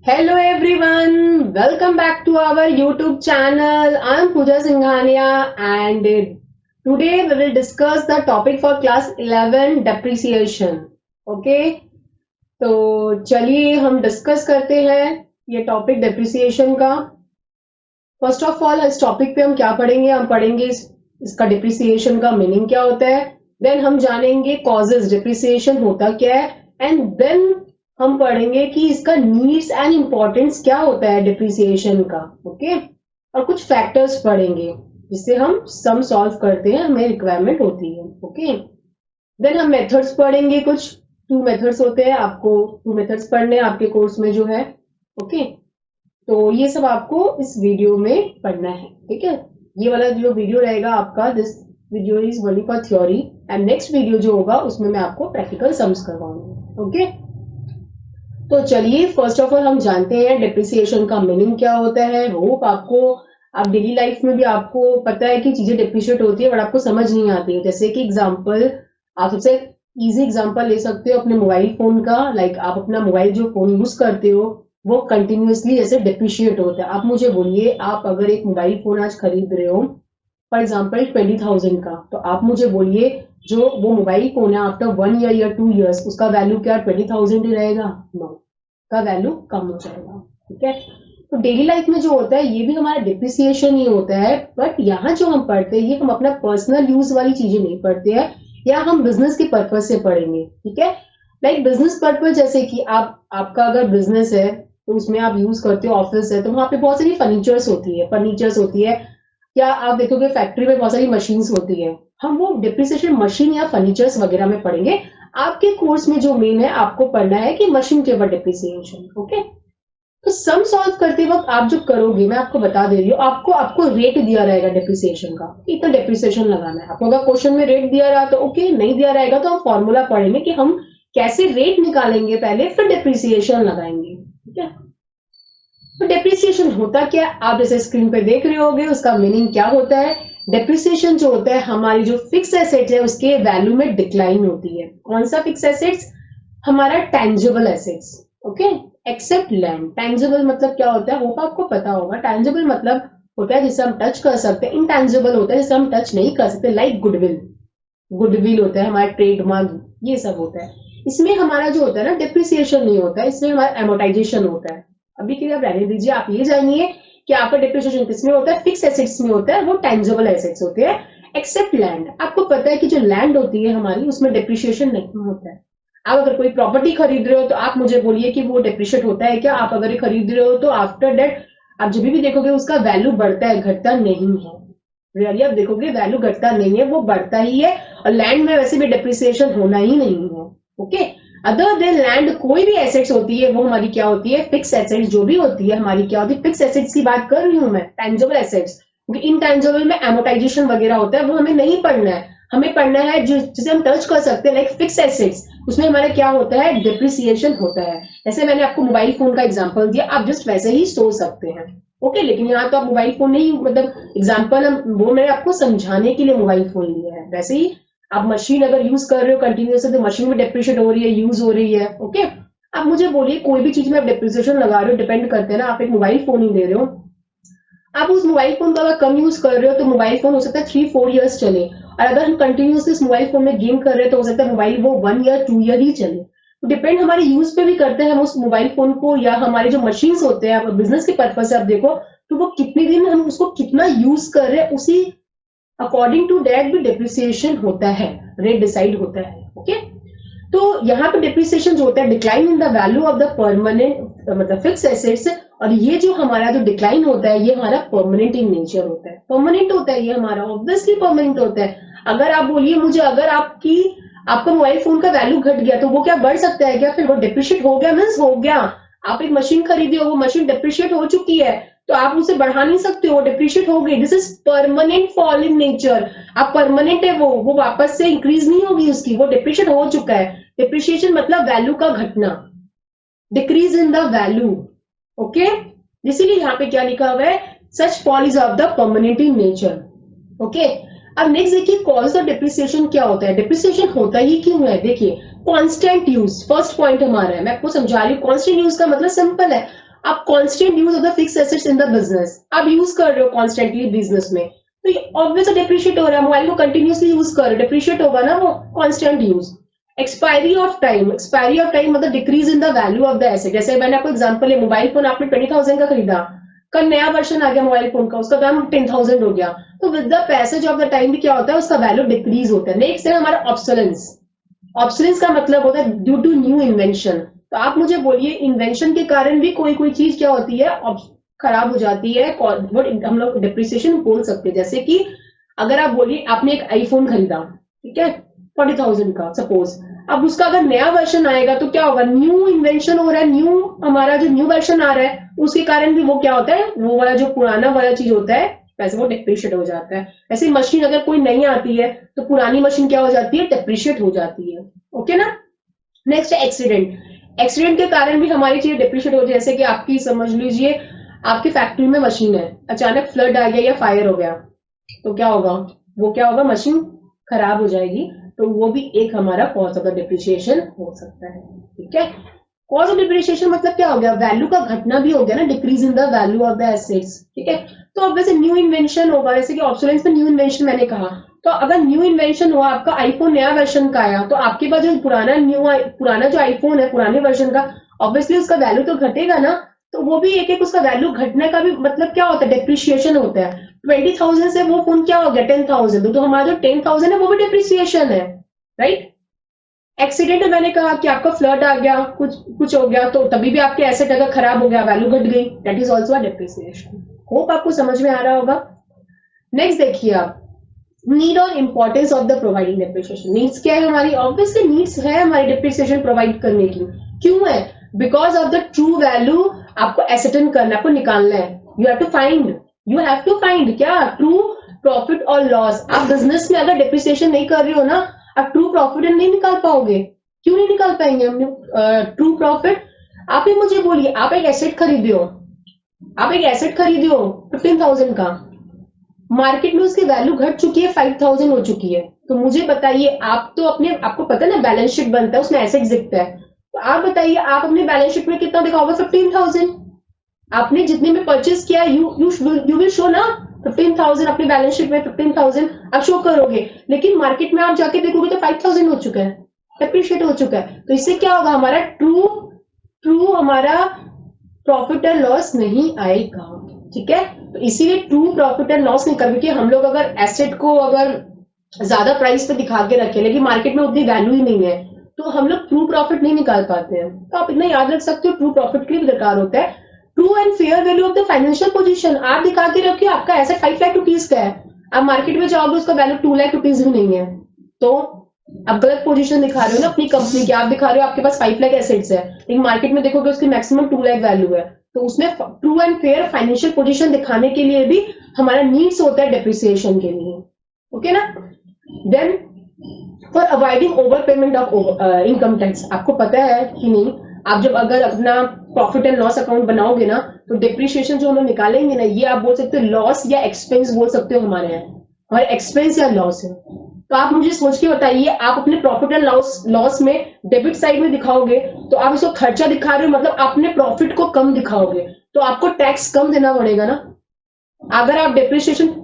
Hello everyone, welcome back to our YouTube channel. I am Pooja Singhania and today we will discuss the topic for class 11 depreciation. Okay, तो चलिए हम discuss करते हैं ये topic depreciation का। First of all इस topic पे हम क्या पढ़ेंगे, हम पढ़ेंगे इसका डिप्रिसिएशन का मीनिंग क्या होता है, देन हम जानेंगे कॉजेज डिप्रिसिएशन होता क्या है, एंड देन हम पढ़ेंगे कि इसका नीड्स एंड इम्पोर्टेंस क्या होता है डिप्रिसिएशन का। ओके, और कुछ फैक्टर्स पढ़ेंगे जिससे हम सम सॉल्व करते हैं, हमें रिक्वायरमेंट होती है। ओके, देन हम मेथड्स पढ़ेंगे, कुछ 2 मेथड्स होते हैं, आपको 2 मेथड्स पढ़ने हैं आपके कोर्स में जो है। ओके, तो ये सब आपको इस वीडियो में पढ़ना है। ठीक है, ये वाला जो वीडियो रहेगा आपका, this video is only for theory and next video जो होगा उसमें मैं आपको प्रैक्टिकल सम्स करवाऊंगी। ओके, तो चलिए फर्स्ट ऑफ ऑल हम जानते हैं डिप्रिसिएशन का मीनिंग क्या होता है। होप आपको, आप डेली लाइफ में भी आपको पता है कि चीजें डिप्रिशिएट होती है बट आपको समझ नहीं आती है। जैसे कि एग्जांपल, आप सबसे इजी एग्जांपल ले सकते हो अपने मोबाइल फोन का। लाइक आप अपना मोबाइल जो फोन यूज करते हो वो कंटिन्यूअसली जैसे डिप्रिशिएट होता है। आप मुझे बोलिए, आप अगर एक मोबाइल फोन आज खरीद रहे हो फॉर एग्जाम्पल 20,000 का, तो आप मुझे बोलिए जो वो मोबाइल फोन है आफ्टर 1 ईयर या 2 ईयर्स उसका वैल्यू क्या 20,000 ही रहेगा? नो, का वैल्यू कम हो जाएगा। ठीक है, तो डेली लाइफ में जो होता है ये भी हमारा डिप्रिसिएशन ही होता है, बट यहाँ जो हम पढ़ते हैं ये हम अपना पर्सनल यूज वाली चीजें नहीं पढ़ते हैं, या हम बिजनेस के पर्पज से पढ़ेंगे। ठीक है, लाइक बिजनेस पर्पज, जैसे कि आपका अगर बिजनेस है तो उसमें आप यूज करते हो, ऑफिस है तो वहां पे बहुत सारी फर्नीचर्स होती है, या आप देखोगे फैक्ट्री में बहुत सारी मशीन्स होती है। हम वो डिप्रिसिएशन मशीन या फर्नीचर्स वगैरह में पढ़ेंगे। आपके कोर्स में जो मेन है आपको पढ़ना है कि मशीन के ऊपर डिप्रिसिएशन। ओके, तो सम सॉल्व करते वक्त आप जो करोगे, मैं आपको बता दे रही हूँ, आपको रेट दिया रहेगा डिप्रिसिएशन का, इतना डिप्रिसिएशन लगाना है आपको। अगर क्वेश्चन में रेट दिया रहा तो ओके, नहीं दिया रहेगा तो हम फॉर्मूला पढ़ेंगे कि हम कैसे रेट निकालेंगे पहले, फिर डिप्रिसिएशन लगाएंगे। ठीक है, तो डिप्रिसिएशन होता क्या, आप जैसे स्क्रीन पे देख रहे होगे, उसका मीनिंग क्या होता है। डिप्रिसिएशन जो होता है हमारी जो फिक्स एसेट है उसके वैल्यू में डिक्लाइन होती है। कौन सा फिक्स एसेट्स? हमारा tangible assets. Okay, except land. Tangible मतलब क्या होता है वो तो आपको पता होगा। टेंजिबल मतलब होता है जिसे हम टच कर सकते हैं, इनटेंजिबल होता है जिसे हम टच नहीं कर सकते, लाइक गुडविल होता है हमारा, ट्रेडमार्क, ये सब होता है। इसमें हमारा जो होता है ना डिप्रिसिएशन नहीं होता है, इसमें हमारा एमोटाइजेशन होता है। अभी के लिए आप रहने दीजिए, आप ये जानिए कि आपका डिप्रिसिएशन किसमें होता है, फिक्स एसेट्स में होता है, वो टेंजिबल एसेट्स होते हैं। एक्सेप्ट लैंड, आपको पता है कि जो लैंड होती है हमारी उसमें डिप्रिसिएशन नहीं होता है। आप अगर कोई प्रॉपर्टी खरीद रहे हो तो आप मुझे बोलिए कि वो डिप्रिशिएट होता है क्या? आप अगर ये खरीद रहे हो तो आफ्टर डेट आप जब भी देखोगे उसका वैल्यू बढ़ता है, घटता नहीं है। रियली आप देखोगे वैल्यू घटता नहीं है, वो बढ़ता ही है। और लैंड में वैसे भी डिप्रिसिएशन होना ही नहीं है। ओके, अदर देन लैंड कोई भी एसेट्स होती है वो हमारी क्या होती है, फिक्स एसेट्स जो भी होती है हमारी क्या होती है, फिक्स एसेट्स की बात कर रही हूं मैं, टेंजिबल एसेट्स। क्योंकि इनटेंजिबल में एमोटाइजेशन वगैरह होता है, वो हमें नहीं पढ़ना है। हमें पढ़ना है जो जिसे हम टच कर सकते हैं, लाइक फिक्स एसेट्स, उसमें हमारा क्या होता है, डिप्रिसिएशन होता है। जैसे मैंने आपको मोबाइल फोन का एग्जांपल दिया, आप जस्ट वैसे ही सोच सकते हैं। ओके, लेकिन यहाँ तो आप मोबाइल फोन नहीं, मतलब एग्जांपल वो मैंने आपको समझाने के लिए मोबाइल फोन लिया है। वैसे ही आप मशीन अगर यूज कर रहे हो कंटिन्यूस, तो मशीन में डिप्रिशिएट हो रही है, यूज हो रही है। ओके, आप मुझे बोलिए कोई भी चीज में आप डिप्रिसिएशन लगा रहे हो, डिपेंड करते हैं ना, आप एक मोबाइल फोन ही ले रहे हो, आप उस मोबाइल फोन का अगर कम यूज कर रहे हो तो मोबाइल फोन हो सकता है 3-4 इयर्स चले, और अगर हम कंटिन्यूसली इस मोबाइल फोन में गेम कर रहे हैं तो हो सकता है मोबाइल वो 1 ईयर 2 ईयर ही चले। तो डिपेंड हमारे यूज पे भी करते हैं हम उस मोबाइल फोन को, या हमारे जो मशीन होते हैं बिजनेस के पर्पज से आप देखो तो वो कितने दिन हम उसको कितना यूज कर रहे हैं, उसी अकॉर्डिंग टू दैट भी डिप्रिसिएशन होता है, रेट डिसाइड होता है। ओके, तो यहाँ पे डिप्रिसिएशन जो होता है, decline in the value of the permanent मतलब फिक्स एसेट्स, और ये जो हमारा जो डिक्लाइन होता है ये हमारा परमानेंट इन नेचर होता है। परमानेंट होता है ये हमारा, ऑब्वियसली परमानेंट होता है। अगर आप बोलिए मुझे, अगर आपका मोबाइल फोन का वैल्यू घट गया तो वो क्या बढ़ सकता है क्या? फिर वो डिप्रिशिएट हो गया, मीन्स हो गया। आप एक मशीन खरीदे हो, वो मशीन डिप्रिशिएट हो चुकी है तो आप उसे बढ़ा नहीं सकते हो, डिप्रिशिएट हो गई। This is permanent fall in nature. आप परमानेंट है, वो वापस से इंक्रीज नहीं होगी उसकी, वो डिप्रिशिएट हो चुका है। डिप्रिशिएशन मतलब वैल्यू का घटना, decrease in the value. Okay, इसीलिए यहाँ पे क्या लिखा हुआ है, such fall is of the permanent in nature. Okay, अब नेक्स्ट देखिए कॉज ऑफ डिप्रिसिएशन क्या होता है। डिप्रिसिएशन होता ही क्यों है, देखिए कांस्टेंट यूज, फर्स्ट पॉइंट हमारा है, मैं आपको समझा रही हूँ। कांस्टेंट यूज का मतलब सिंपल है, आप constant use of the fix assets in the business, आप यूज कर रहे हो कॉन्स्टेंटली बिजनेस में, तो ये ऑब्वियसली डिप्रिशिएट हो रहा है। मोबाइल को कंटिन्यूसली यूज कर रहे हो, डिप्रिशिएट होगा ना वो constant use. Expiry of time मतलब decrease in the value of the asset. जैसे मैंने आपको एग्जांपल है, मोबाइल फोन आपने 20,000 का खरीदा, कल नया वर्जन आ गया मोबाइल फोन का, उसका दाम 10,000 हो गया, तो with the passage of the time भी क्या होता है, उसका वैल्यू डिक्रीज होता है। नेक्स्ट है हमारा ऑब्सोलेंस। ऑब्सोलेंस का मतलब होता है ड्यू टू न्यू इन्वेंशन। तो आप मुझे बोलिए इन्वेंशन के कारण भी कोई कोई चीज क्या होती है, खराब हो जाती है, हम लोग डिप्रिसिएशन बोल सकते हैं। जैसे कि अगर आप बोलिए आपने एक आईफोन खरीदा, ठीक है, 40,000 का सपोज, अब उसका अगर नया वर्जन आएगा तो क्या होगा, न्यू इन्वेंशन हो रहा है, न्यू हमारा जो न्यू वर्जन आ रहा है उसके कारण भी वो क्या होता है, वो वाला जो पुराना वाला चीज होता है वैसे वो डिप्रिशिएट हो जाता है। ऐसे मशीन अगर कोई नई आती है तो पुरानी मशीन क्या हो जाती है, डिप्रिशिएट हो जाती है। ओके ना। नेक्स्ट है एक्सीडेंट। एक्सीडेंट के कारण भी हमारी चीजें डिप्रिशिएट हो जाती है। जैसे कि आपकी समझ लीजिए आपकी फैक्ट्री में मशीन है, अचानक फ्लड आ गया या फायर हो गया, तो क्या होगा, वो क्या होगा, मशीन खराब हो जाएगी, तो वो भी एक हमारा कॉज ऑफ द डिप्रिसिएशन हो सकता है। ठीक है, कॉज ऑफ डिप्रिसिएशन मतलब क्या हो गया, वैल्यू का घटना भी हो गया ना, decrease in the value of the assets. ठीक है, तो अब वैसे न्यू इन्वेंशन होगा, जैसे कि ऑब्सोलेंस में न्यू इन्वेंशन मैंने कहा, तो अगर न्यू इन्वेंशन हुआ, आपका आईफोन नया वर्जन का आया, तो आपके पास जो पुराना जो आईफोन है पुराने वर्जन का, ऑब्वियसली उसका वैल्यू तो घटेगा ना, तो वो भी एक एक उसका वैल्यू घटने का भी मतलब क्या होता है, डिप्रिसिएशन होता है। 20,000 से वो फोन क्या हो गया 10,000, तो हमारा जो 10,000 है वो भी डिप्रिसिएशन है, राइट। एक्सीडेंट में मैंने कहा कि आपका फ्लड आ गया, कुछ हो गया, तो तभी भी आपके एसेट अगर खराब हो गया, वैल्यू घट गई, that is also a depreciation. Hope आपको समझ में आ रहा होगा। नेक्स्ट देखिए आप, नीड और importance of the providing depreciation. Needs क्या है हमारी, ऑब्वियसली नीड्स है हमारी डिप्रिसिएशन प्रोवाइड करने की। क्यों है, because of the true value आपको एसेटन करना, आपको निकालना है। यू हैव टू फाइंड क्या, ट्रू प्रॉफिट और लॉस। आप बिजनेस में अगर डिप्रिसिएशन नहीं कर रहे हो ना, आप ट्रू प्रॉफिट नहीं निकाल पाओगे। क्यों नहीं निकाल पाएंगे हम ट्रू प्रॉफिट। आप ही मुझे बोलिए, आप एक एसेट खरीदे हो 15,000 का, मार्केट में उसकी वैल्यू घट चुकी है, 5,000 हो चुकी है, तो मुझे बताइए, आप तो आपको पता है ना बैलेंस शीट बनता है, उसमें एसेट दिखता है, तो आप बताइए आप अपने बैलेंस शीट में कितना दिखाओगे, 15,000। आपने जितने में परचेज किया, यू विल शो ना 15,000, अपने बैलेंस शीट में 15,000 आप शो करोगे, लेकिन मार्केट में आप जाके देखोगे तो 5,000 हो चुका है, एप्रिशिएट हो चुका है। तो इससे क्या होगा, हमारा ट्रू हमारा प्रॉफिट एंड लॉस नहीं आएगा। ठीक है, तो इसीलिए ट्रू प्रॉफिट एंड लॉस नहीं कर, क्योंकि हम लोग अगर एसेट को अगर ज्यादा प्राइस पे दिखा के रखे, लेकिन मार्केट में उतनी वैल्यू ही नहीं है, तो हम लोग ट्रू प्रॉफिट नहीं निकाल पाते हैं। तो आप इतना याद रख सकते हो, ट्रू प्रॉफिट के लिए दरकार होता है true and fair value of the financial position. आप दिखा के रखिए आपका एसेट 5 लाख रुपीज का है, आप मार्केट में जाओगे उसका वैल्यू 2 लाख रुपीज भी नहीं है, तो आप गलत पोजीशन दिखा रहे हो ना अपनी कंपनी की। आप दिखा रहे हो आपके पास 5 लाख एसेट्स है, लेकिन मार्केट में देखोगे उसकी मैक्सिमम 2 लाख वैल्यू है। तो उसमें true and fair financial position दिखाने के लिए भी हमारा नीड्स होता है डिप्रिसिएशन के लिए। ओके ना। Then for avoiding over payment of income tax. आपको पता है कि नहीं, आप जब अगर अपना प्रॉफिट एंड लॉस अकाउंट बनाओगे ना, तो डिप्रिसिएशन जो हम लोग निकालेंगे ना, ये आप बोल सकते हो लॉस या एक्सपेंस बोल सकते हो हमारे यहाँ, हमारे एक्सपेंस या लॉस है। तो आप मुझे सोच के बताइए, आप अपने प्रॉफिट एंड लॉस में डेबिट साइड में दिखाओगे, तो आप इसको खर्चा दिखा रहे हो, मतलब आपने प्रॉफिट को कम दिखाओगे, तो आपको टैक्स कम देना पड़ेगा ना। अगर आप डिप्रिसिएशन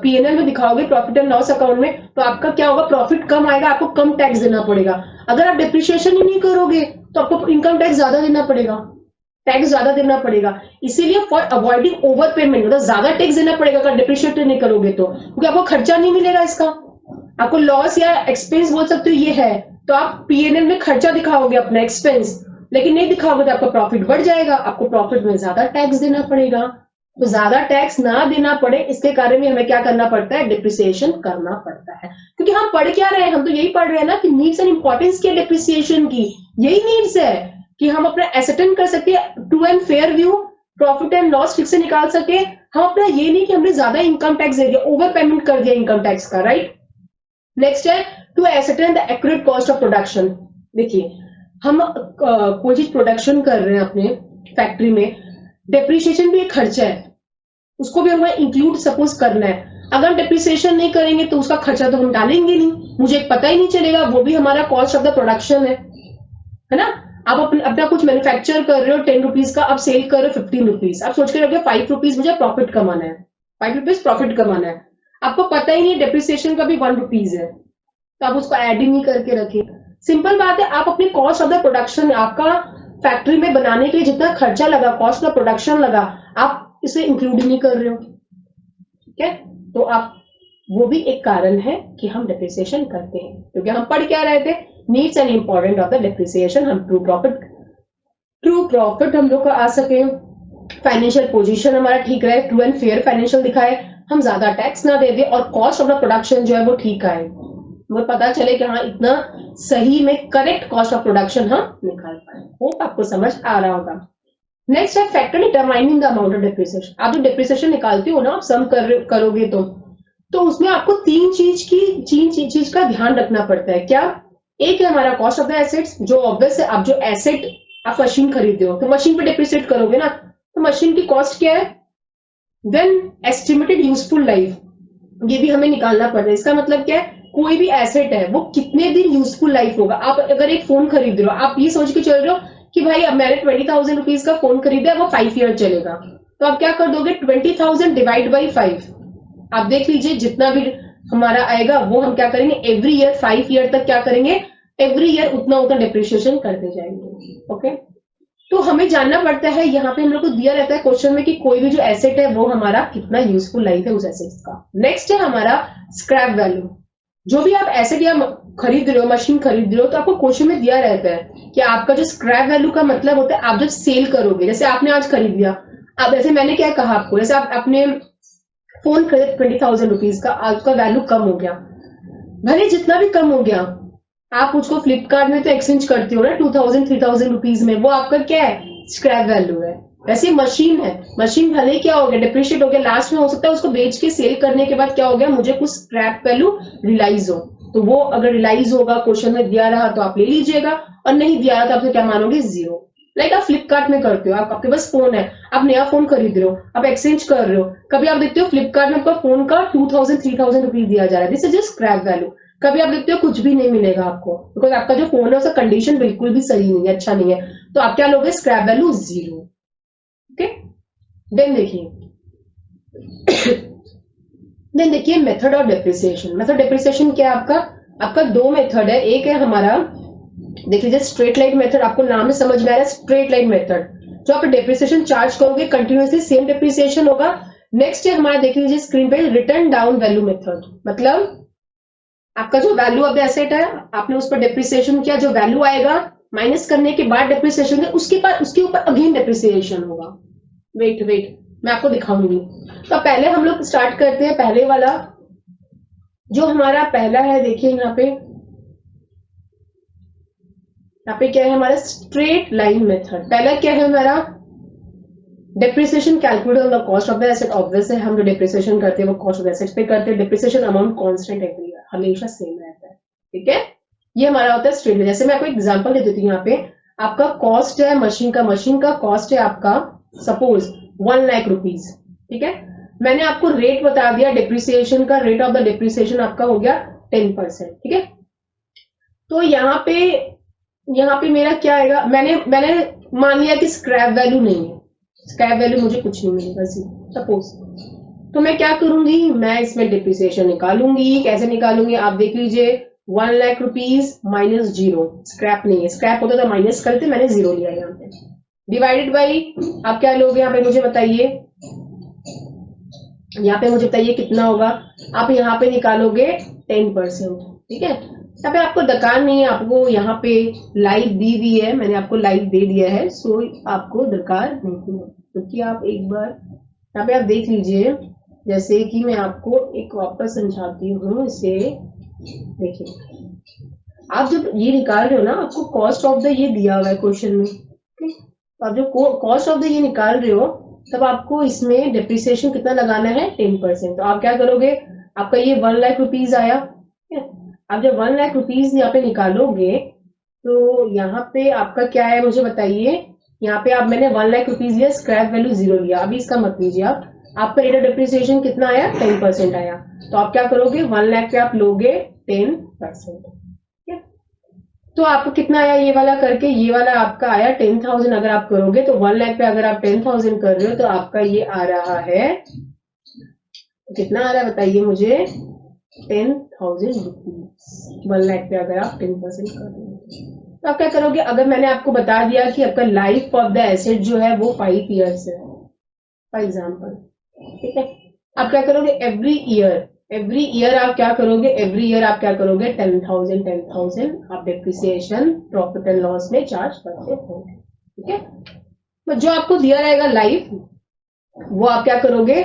पीएनएल में दिखाओगे प्रॉफिट एंड लॉस अकाउंट में, तो आपका क्या होगा, प्रॉफिट कम आएगा, आपको कम टैक्स देना पड़ेगा। अगर आप डिप्रिसिएशन ही नहीं करोगे तो आपको इनकम टैक्स ज्यादा देना पड़ेगा, टैक्स ज्यादा देना पड़ेगा। इसीलिए फॉर अवॉइडिंग ओवर पेमेंट, मतलब ज्यादा टैक्स देना पड़ेगा अगर डिप्रिशिएट नहीं करोगे तो, क्योंकि आपको खर्चा नहीं मिलेगा इसका। आपको लॉस या एक्सपेंस बोल सकते हो ये है, तो आप पीएनएल में खर्चा दिखाओगे अपना एक्सपेंस, लेकिन नहीं दिखाओगे तो आपका प्रॉफिट बढ़ जाएगा, आपको प्रॉफिट में ज्यादा टैक्स देना पड़ेगा। तो ज्यादा टैक्स ना देना पड़े इसके कारण भी हमें क्या करना पड़ता है, डिप्रिसिएशन करना पड़ता है। क्योंकि हम पढ़ क्या रहे हैं, हम तो यही पढ़ रहे हैं ना कि नीड्स एंड इंपॉर्टेंस की डिप्रिसिएशन की, यही नीड्स है कि हम अपना एसेटन कर सके, true and fair view, profit and loss ठीक से निकाल सके। हम अपना ये नहीं कि हमने ज्यादा इनकम टैक्स दे दिया, ओवर पेमेंट कर दिया इनकम टैक्स का, राइट। नेक्स्ट है to ascertain the accurate cost of production. देखिए हम कोई चीज प्रोडक्शन कर रहे हैं अपने फैक्ट्री में, डिप्रिसिएशन भी एक खर्चा है, उसको भी हमें इंक्लूड सपोज करना है। अगर डिप्रिसिएशन नहीं करेंगे तो उसका खर्चा तो हम डालेंगे नहीं, मुझे पता ही नहीं चलेगा, वो भी हमारा कॉस्ट ऑफ द प्रोडक्शन है ना। आप अपना कुछ मैन्युफैक्चर कर रहे हो 10 रुपीज का, आप सेल कर रहे हो 15 रुपीज, आप सोच के रखिए 5 रुपीज मुझे प्रॉफिट कमाना है, 5 रुपीज प्रॉफिट कमाना है, आपको पता ही नहीं डेप्रिसिएशन का भी 1 रुपीज है, तो आप उसको ऐड ही नहीं करके रखिए। सिंपल बात है, आप अपनी कॉस्ट ऑफ द प्रोडक्शन, आपका फैक्ट्री में बनाने के लिए जितना खर्चा लगा, कॉस्ट ऑफ प्रोडक्शन लगा, आप इसे इंक्लूड ही नहीं कर रहे हो, ठीक है। तो आप, वो भी एक कारण है कि हम डेप्रिसिएशन करते हैं, क्योंकि हम पढ़ क्या रहे थे, needs and important of the depreciation. हम ट्रू प्रॉफिट हम लोग का आ सके, फाइनेंशियल पोजीशन हमारा ठीक रहे, ट्रू एंड फेयर फाइनेंशियल दिखाए, हम ज्यादा टैक्स ना दे दे, और कॉस्ट ऑफ द प्रोडक्शन जो है वो ठीक आए, वो पता चले कि हाँ इतना सही में करेक्ट कॉस्ट ऑफ प्रोडक्शन हम निकाल पाए। होप आपको समझ आ रहा होगा। नेक्स्ट है factor determining the amount of depreciation. आप जो डेप्रिसिएशन निकालते हो ना, आप सम करोगे तो उसमें आपको तीन चीज का ध्यान रखना पड़ता है। क्या? एक है हमारा कॉस्ट ऑफ द एसेट्स, जो ऑब्वियस है, आप जो एसेट, आप मशीन खरीदते हो तो मशीन पे डेप्रिसिएट करोगे ना, तो मशीन की कॉस्ट क्या है। देन एस्टिमेटेड यूजफुल लाइफ, ये भी हमें निकालना पड़ता है। इसका मतलब क्या है, कोई भी एसेट है वो कितने दिन यूजफुल लाइफ होगा। आप अगर एक फोन खरीद रहे हो, आप ये सोच के चल रहे हो कि भाई अब मैंने 20,000 रुपीज का फोन खरीदा है, वो 5 ईयर चलेगा, तो आप क्या कर दोगे, 20,000 डिवाइड बाई 5। आप देख लीजिए जितना भी हमारा आएगा वो हम क्या करेंगे, एवरी ईयर 5 ईयर तक क्या करेंगे, एवरी ईयर उतना उतना डिप्रिसिएशन करते जाएंगे। ओके, तो हमें जानना पड़ता है, यहाँ पे हम लोग को दिया रहता है क्वेश्चन में कि कोई भी जो एसेट है वो हमारा कितना यूजफुल लाइफ है उस एसेट का। नेक्स्ट है हमारा स्क्रैप वैल्यू। जो भी आप एसेट या खरीद रहे हो, मशीन खरीद रहे हो, तो आपको क्वेश्चन में दिया रहता है कि आपका जो स्क्रैप वैल्यू का मतलब होता है, आप जब सेल करोगे, जैसे आपने आज खरीद लिया, अब जैसे मैंने क्या कहा आपको, जैसे आप अपने फोन खरीद 20,000 रुपीज का, आपका वैल्यू कम हो गया, भले जितना भी कम हो गया, आप उसको फ्लिपकार्ट में तो एक्सचेंज करते हो ना 2,000 3,000 रुपीज में, वो आपका क्या है, स्क्रैप वैल्यू है। वैसे मशीन है, मशीन भले क्या हो गया, डिप्रिशिएट हो गया, लास्ट में हो सकता है उसको बेच के सेल करने के बाद क्या हो गया, मुझे कुछ स्क्रैप वैल्यू रियलाइज हो, तो वो अगर रियलाइज होगा, क्वेश्चन में दिया रहा तो आप ले लीजिएगा, और नहीं दिया रहा तो आप क्या मानोगे, जीरो। लाइक आप फ्लिपकार्ट में करते हो, आपके पास फोन है, आप नया फोन खरीद रहे हो, आप एक्सचेंज कर रहे हो, कभी आप देखते हो फ्लिपकार्ट में आपका फोन का 2,000 3,000 रुपीज दिया जा रहा है, this is just scrap value. कभी आप देखते हो कुछ भी नहीं मिलेगा आपको, बिकॉज आपका जो फोन है उसका कंडीशन बिल्कुल भी सही नहीं है, अच्छा नहीं है, तो आप क्या लोगे, scrap value zero. Okay, then देखिए method of depreciation. Method depreciation क्या है आपका दो मेथड है। एक है हमारा, देख लीजिए स्ट्रेट लाइन मेथड, आपको नाम में समझ में आ रहा है, स्ट्रेट लाइन मेथड, जो आप डेप्रिसिएशन चार्ज करोगे कंटिन्यूअसली सेम डेप्रिसिएशन होगा। नेक्स्ट है हमारा, देख लीजिए स्क्रीन पे, रिटर्न डाउन वैल्यू मेथड, मतलब आपका जो वैल्यू ऑफ द एसेट है, आपने उस पर डेप्रिसिएशन किया, जो वैल्यू आएगा माइनस करने के बाद डेप्रिसिएशन है, उसके ऊपर अगेन डेप्रिसिएशन होगा। वेट मैं आपको दिखाऊंगी। तो पहले हम लोग स्टार्ट करते हैं, पहले वाला जो हमारा पहला है, देखिए यहाँ पे क्या है हमारा, स्ट्रेट लाइन मेथड। पहला क्या है हमारा, depreciation calculate on the cost of the asset. Obvious है, हम जो डेप्रिसिएशन करते हैं वो कॉस्ट ऑफ द एसेट पे करते हैं। Depreciation amount constant every year, हमेशा सेम रहता है, ठीक है। ये हमारा होता है स्ट्रेट। जैसे मैं आपको एग्जांपल दे देती हूँ, यहाँ पे आपका कॉस्ट है मशीन का कॉस्ट है आपका सपोज 1 लाख रुपीज, ठीक है। मैंने आपको रेट बता दिया डेप्रिसिएशन का, रेट ऑफ द डेप्रिसिएशन आपका हो गया 10%, ठीक है। तो यहाँ पे मेरा क्या आएगा, मैंने मान लिया कि स्क्रैप वैल्यू नहीं है, स्क्रैप वैल्यू मुझे कुछ नहीं मिलेगा सपोज, तो मैं क्या करूंगी, मैं इसमें डिप्रिसिएशन निकालूंगी। कैसे निकालूंगी, आप देख लीजिए, 1 lakh rupees minus zero, scrap नहीं है, स्क्रैप होता तो माइनस करते, मैंने जीरो लिया यहाँ पे, डिवाइडेड बाई, आप क्या लोगे यहाँ पे मुझे बताइए, यहाँ पे मुझे बताइए कितना होगा, आप यहाँ पे निकालोगे 10%, ठीक है। यहाँ पे आपको दरकार नहीं है, आपको यहाँ पे लाइव दी हुई है, मैंने आपको लाइव दे दिया है, सो आपको दरकार नहीं है, क्योंकि आप एक बार यहाँ पे आप देख लीजिए, जैसे कि मैं आपको एक वापस समझाती हूँ इसे। देखिए, आप जब ये निकाल रहे हो ना, आपको कॉस्ट ऑफ द ये दिया हुआ है क्वेश्चन में, तो आप जो कॉस्ट ऑफ द ये निकाल रहे हो, तब आपको इसमें डेप्रिसिएशन कितना लगाना है, 10%। तो आप क्या करोगे, आपका ये 1 लाख रुपीज आया, आप जब 1 लाख रुपीज यहाँ पे निकालोगे, तो यहाँ पे आपका क्या है मुझे बताइए, यहाँ पे आप मैंने 1 लाख रुपीज लिया, स्क्रैप वैल्यू जीरो लिया, अभी इसका मत लीजिए आप, आपका रेट ऑफ डेप्रिसिएशन कितना आया, 10% आया, तो आप क्या करोगे, 1 लाख पे आप लोगे 10%, ठीक है। तो आपको कितना आया ये वाला करके, ये वाला आपका आया 10,000। अगर आप करोगे तो 1 लाख पे अगर आप 10,000 कर रहे हो तो आपका ये आ रहा है, कितना आ रहा है बताइए मुझे, 10,000 रुपीज 1 लाख पे अगर आप 10% कर रहे हो। तो आप क्या करोगे, अगर मैंने आपको बता दिया कि आपका लाइफ ऑफ द एसेट जो है वो 5 ईयर्स है फॉर एग्जाम्पल, ठीक है, आप क्या करोगे एवरी ईयर आप क्या करोगे, एवरी ईयर आप क्या करोगे 10,000 आप डेप्रिसिएशन प्रॉफिट एंड लॉस में चार्ज करते हो, ठीक है। तो जो आपको दिया रहेगा लाइफ, वो आप क्या करोगे,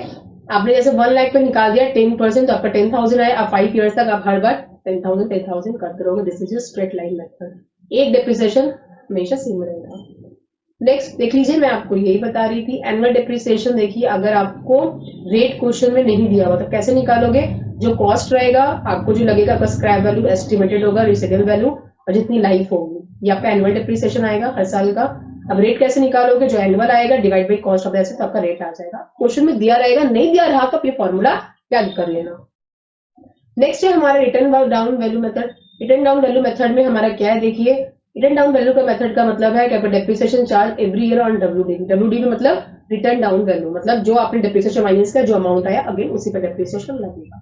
आपने जैसे 1 लाख पे निकाल दिया 10%, तो आपका 10,000 आए, आप 5 ईयर्स तक आप हर बार 10,000 करते रहोगे। This is your straight line method. एक डेप्रिसिएशन हमेशा सेम रहेगा। नेक्स्ट देख लीजिए, मैं आपको यही बता रही थी, एनुअल डेप्रिसिएशन। देखिए, अगर आपको रेट क्वेश्चन में नहीं दिया हुआ तो कैसे निकालोगे, जो कॉस्ट रहेगा आपको जो लगेगा, आपका स्क्रैप वैल्यू एस्टिमेटेड होगा, रिसीडेबल वैल्यू और जितनी लाइफ होगी, ये आपका एनुअल डेप्रिसिएशन आएगा हर साल का। अब रेट कैसे निकालोगे, जो एनुअल आएगा divide by cost of the asset, तो आपका रेट आ जाएगा। क्वेश्चन में दिया रहेगा, नहीं दिया रहा तो ये फॉर्मूला याद कर लेना। नेक्स्ट है हमारा return down value method. Return down value method में हमारा क्या है, देखिए, रिटर्न डाउन वैल्यू का मेथड का मतलब है कि आपका depreciation charge every year on WDV. WDV मतलब रिटर्न डाउन वैल्यू, मतलब जो आपने डेप्रिसिएशन माइनस का जो अमाउंट आया अगेन उसी पर डेप्रिसिएशन लगेगा।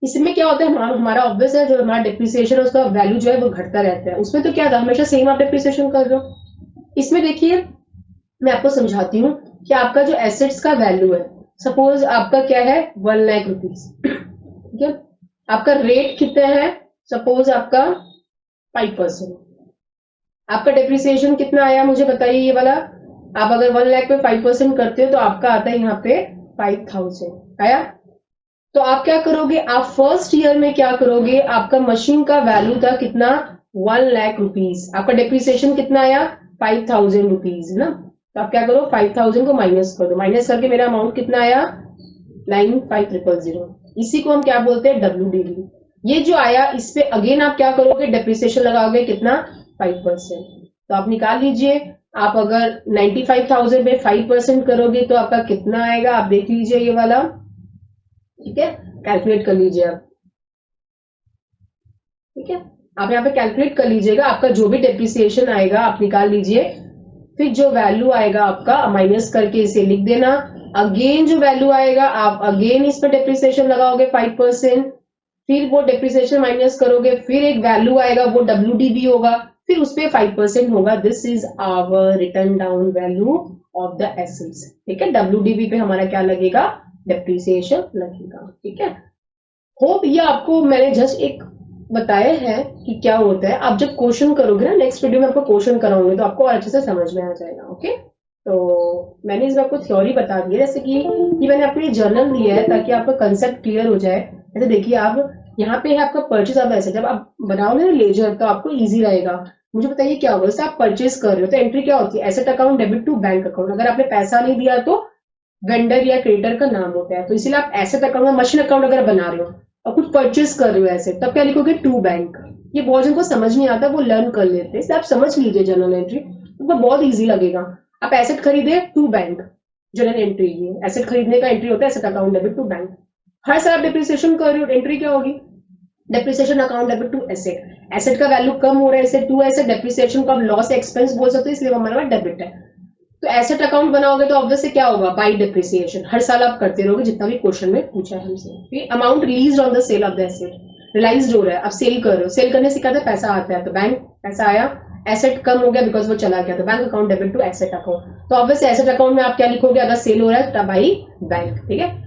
इसमें क्या होता है, हमारा ऑब्वियस है, जो हमारा डेप्रिसिएशन है उसका वैल्यू जो है वो घटता रहता है। उसमें तो क्या था, हमेशा सेम आप डेप्रिसिएशन कर रहे हो। इसमें देखिए, मैं आपको समझाती हूँ कि आपका जो एसेट्स का वैल्यू है, सपोज आपका क्या है 1 लाख रुपीज, ठीक है, आपका रेट कितना है, सपोज आपका 5%, आपका डेप्रिसिएशन कितना आया मुझे बताइए, ये वाला आप अगर 1 लाख पे 5% करते हो तो आपका आता है यहाँ पे 5,000 आया। तो आप क्या करोगे, आप फर्स्ट ईयर में क्या करोगे, आपका मशीन का वैल्यू था कितना 1 लाख रुपीज, आपका डेप्रिसिएशन कितना आया 5,000 रुपीज ना। तो आप क्या करो 5,000 को माइनस कर दो, माइनस करके मेरा अमाउंट कितना आया 95,000। इसी को हम क्या बोलते हैं डब्ल्यूडीवी। ये जो आया इस पे अगेन आप क्या करोगे, डेप्रिसिएशन लगाओगे कितना 5%। तो आप निकाल लीजिए, आप अगर 95,000 पे 5% करोगे तो आपका कितना आएगा, आप देख लीजिए ये वाला, ठीक है, कैलकुलेट कर लीजिए आप, ठीक है, आप यहाँ पे कैलकुलेट कर लीजिएगा, आपका जो भी डेप्रिसिएशन आएगा आप निकाल लीजिए, फिर जो वैल्यू आएगा आपका माइनस करके इसे लिख देना। अगेन जो वैल्यू आएगा आप अगेन इस पर डेप्रिसिएशन लगाओगे 5%, फिर वो डेप्रिसिएशन माइनस करोगे, फिर एक वैल्यू आएगा वो डब्ल्यूडीवी होगा, फिर उस पर 5% होगा। This is our written down value of the assets, ठीक है। डब्ल्यूडीवी पे हमारा क्या लगेगा, डेप्रिसिएशन लगेगा, ठीक है। होप ये आपको मैंने जस्ट एक बताया है कि क्या होता है। आप जब क्वेश्चन करोगे ना, नेक्स्ट वीडियो में आपको क्वेश्चन कराऊंगी तो आपको और अच्छे से समझ में आ जाएगा, ओके। तो मैंने इस बार आपको थ्योरी बता दी है, जैसे कि ये मैंने आपको ये जर्नल दिया है ताकि आपका कंसेप्ट क्लियर हो जाए। जैसे देखिए, आप यहाँ पे है आपका परचेज ऑफ एसेट, जब आप बनाओगे ना लेजर तो आपको इजी रहेगा। मुझे बताइए क्या होगा, जैसे आप परचेज कर रहे हो तो एंट्री क्या होती है, asset account debit to bank account. अगर आपने पैसा नहीं दिया तो वेंडर या क्रेडिटर का नाम होता है, तो इसीलिए आप एसेट अकाउंट में मशीन अकाउंट अगर बना रहे हो और कुछ परचेज कर रहे हो एसेट, तब क्या लिखोगे टू बैंक। ये बहुत जन को समझ नहीं आता, वो लर्न कर लेते हैं, इसलिए आप समझ लीजिए जर्नल एंट्री, तो बहुत इजी लगेगा। आप एसेट खरीदे टू बैंक, जर्नल एंट्री ये एसेट खरीदने का एंट्री होता है, asset account debit to bank. हर साल आप डिप्रिसिएशन कर रहे हो, एंट्री क्या होगी, depreciation account debit to asset. Asset का वैल्यू कम हो रहा है, एसेट टू एसेट, डेप्रिसिएशन को आप लॉस एक्सपेंस बोल सकते हो, इसलिए हमारा डेबिट है। तो एसेट अकाउंट बनाओगे तो ऑब्वियसली क्या होगा, बाई डेप्रिसिएशन, हर साल आप करते रहोगे जितना भी क्वेश्चन में पूछा है हमसे। Amount release on the sale of the asset, realise हो रहा है, अब सेल कर रहे हो, सेल करने से क्या था, पैसा आता है, तो बैंक पैसा आया, एसेट कम हो गया बिकॉज वो चला गया, तो bank account debit to asset account. तो ऑब्वियसली एसेट अकाउंट में आप क्या लिखोगे, अगर सेल हो रहा है तो बाई बैंक, ठीक है।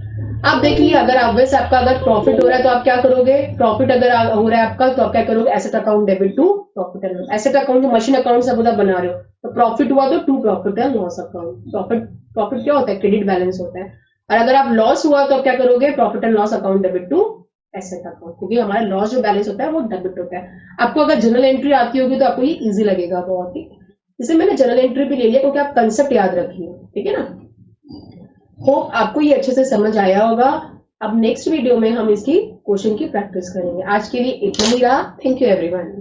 आप देखिए, अगर ऑब्वियस आपका अगर प्रॉफिट हो रहा है तो आप क्या करोगे, प्रॉफिट अगर हो रहा है आपका तो आप क्या करोगे, asset account debit to profit and loss. Asset account जो मशीन अकाउंट सब बना रहे हो तो प्रॉफिट हुआ तो to profit and loss account. Profit क्या होता है, क्रेडिट बैलेंस होता है, और अगर आप लॉस हुआ तो आप क्या करोगे, profit and loss account debit to asset account, क्योंकि हमारा लॉस जो बैलेंस होता है वो डेबिट होता है। आपको अगर जनरल एंट्री आती होगी तो आपको ये इजी लगेगा बहुत ही, इसलिए मैंने जनरल एंट्री भी ले लिया क्योंकि आप कंसेप्ट याद रखिए, ठीक है ना। होप आपको ये अच्छे से समझ आया होगा। अब नेक्स्ट वीडियो में हम इसकी क्वेश्चन की प्रैक्टिस करेंगे। आज के लिए इतना ही रहा। Thank you everyone.